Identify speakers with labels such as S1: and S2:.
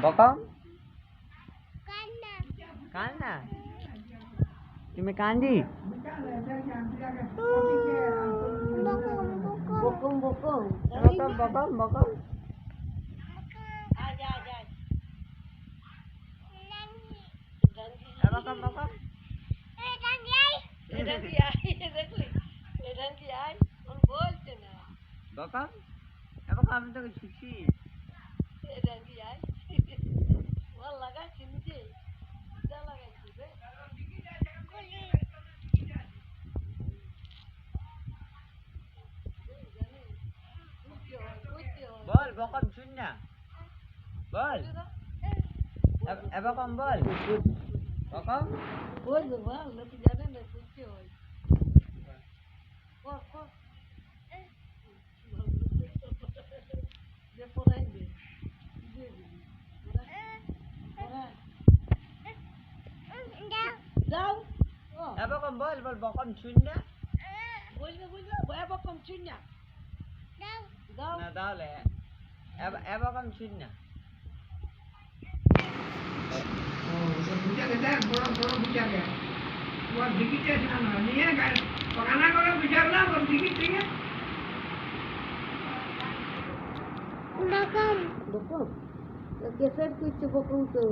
S1: বকম কান না তুমি কান্দি
S2: বকম বকম
S1: বকম বকম বকম বকম বকম বকম বকম আমি তোকে শিখছি বল বকম শুন না বল বকম বল বকম
S2: বল বাবা লোক জানে না বুঝতে হয় যে পড়াই দে দাও
S1: বকম বল বল বকম শুন না
S2: বলবে বলবে বকম শুন না দাও
S1: না দাওলে বকম শুন না
S3: বুঝা গেছে বড় বড় বুঝা গেছে वो टिकट है ना नहीं है पकाना करो बिचारना वो टिकट ठीक है
S2: बकम बकम कैसे कुछ बकम तो